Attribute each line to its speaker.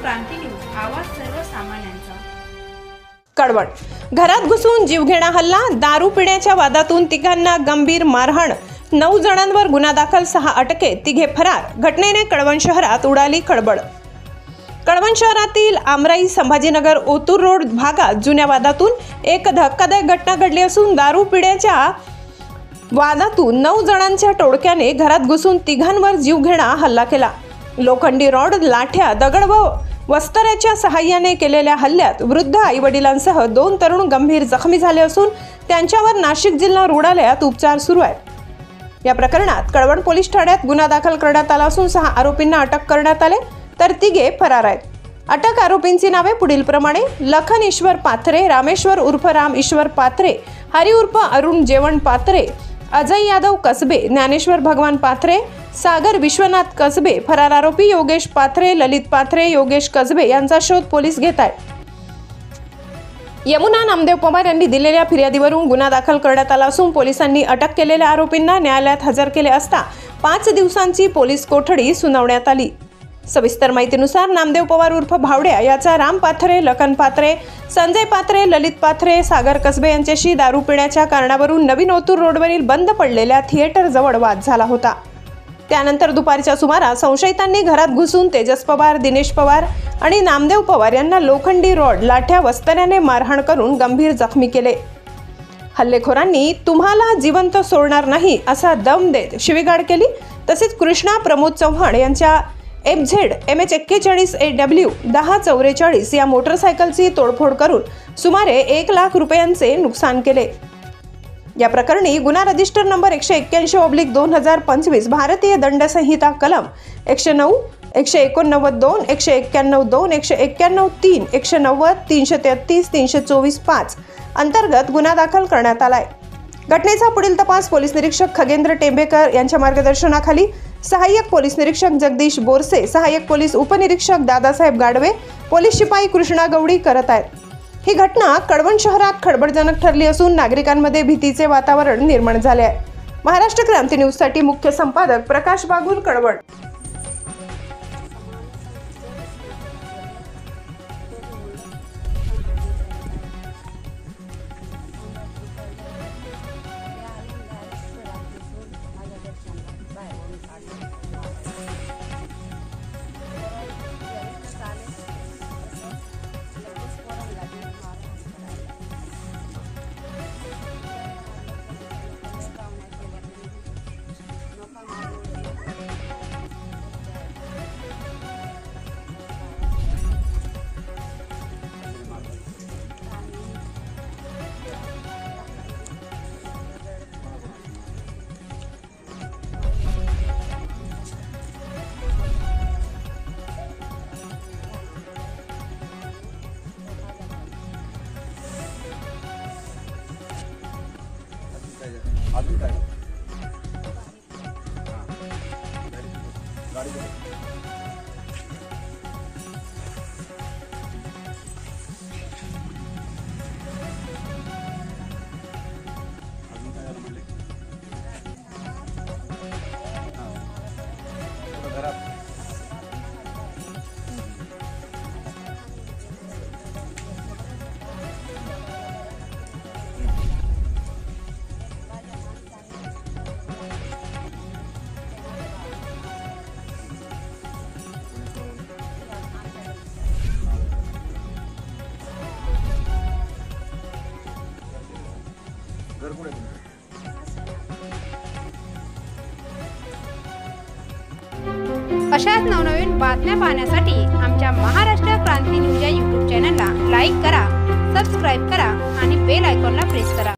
Speaker 1: क्रांती news, आवाज सर्वसामान्यांचा।
Speaker 2: कळवण घरात घुसून जीवघेणा हल्ला, दारू पिण्याच्या वादातून तिघांना गंभीर मारहाण, 9 जणांवर गुन्हा दाखल, 6 अटके, तिघे फरार। घटनेने कळवण शहरात उडाली खळबळ। कळवण शहरातील आमराई संभाजीनगर ओतूर रोड भागात जुन्या वादातून एक धक्कादायक घटना घडली असून दारू पिण्याच्या वादातून 9 जणांच्या टोळक्याने घरात घुसून तिघांवर जीवघेणा हल्ला केला। लोखंडी रॉड, लाठ्या, दगड व वस्त्राच्या सहाय्याने केलेल्या हल्ल्यात वृद्ध आईवडिलांसह 2 तरुण गंभीर जखमी झाले असून त्यांच्यावर नाशिक जिल्हा रुग्णालयात उपचार सुरू आहेत। या प्रकरणात कळवण पोलीस ठाण्यात गुन्हा दाखल करण्यात आला असून 6 आरोपींना अटक करण्यात आले तर तिघे फरार आहेत। अटक आरोपींची नावे पुढील प्रमाणे: लखन ईश्वर पाथरे, रामेश्वर उर्फ राम ईश्वर पाथरे, हरी उर्फ अरुण जेवण पाथरे, अजय यादव कसबे, ज्ञानेश्वर भगवान पाथरे, सागर विश्वनाथ कसबे। फरार आरोपी योगेश पाथरे, ललित पाथरे, योगेश कसबे यांचा शोध पोलीस घेत आहेत। यमुना नामदेव पवार यांनी दिलेल्या फिर्यादीवरून गुन्हा दाखल करण्यात आला असून पोलिसांनी अटक केलेल्या आरोपींना न्यायालयात हजर केले असता 5 दिवसांची पोलीस कोठडी सुनावण्यात आली। सविस्तर माहितीनुसार नामदेव पवार उर्फ भावड्या याचा राम पाथरे, लखन पाथरे, संजय पाथरे, ललित पाथरे, सागर कसबे यांच्याशी दारू पिण्याच्या कारणावरून नवीन ओतूर रोडवरील बंद पडलेल्या थिएटर जवळ वाद झाला होता। त्यानंतर दुपारच्या सुमारास संशयितांनी घरात घुसून तेजस पवार, दिनेश पवार आणि नामदेव पवार यांना लोखंडी रॉड, लाठ्या, वस्त्राने मारहाण करून गंभीर जखमी केले। हल्लेखोरांनी "तुम्हाला जिवंत सोडणार नाही" असा दम देत शिवीगाळ केली। तसेच कृष्णा प्रमोद चव्हाण यांच्या MZ MH 41 AW 1044 या मोटरसायकलची तोडफोड करून सुमारे 1 लाख रुपयांचे नुकसान केले। या प्रकरणी गुन्हा रजिस्टर नंबर 181/2025 भारतीय दंड संहिता कलम 109, 189(2), 191(2), 191(3), 190, 333, 324(5) अंतर्गत गुन्हा दाखल करण्यात आलाय। घटनेचा पुढील तपास पोलीस निरीक्षक खगेंद्र टेंबेकर यांच्या मार्गदर्शनाखाली सहाय्यक पोलीस निरीक्षक जगदीश बोरसे, सहाय्यक पोलीस उपनिरीक्षक दादासाहेब गाडवे, पोलीस शिपाई कृष्णा गवडी करत आहेत। ही घटना कळवण शहरात खळबळजनक ठरली असून नागरिकांमध्ये भीतीचे वातावरण निर्माण झाले आहे। महाराष्ट्र क्रांती न्यूज साठी मुख्य संपादक प्रकाश बागुल, कळवण।
Speaker 3: अजून काय गाडी घरात
Speaker 1: अशाच नवनवीन बातम्या पाहण्यासाठी आमच्या महाराष्ट्र क्रांती न्यूज या YouTube चॅनलला लाईक करा, सबस्क्राईब करा आणि बेल आयकॉनला प्रेस करा।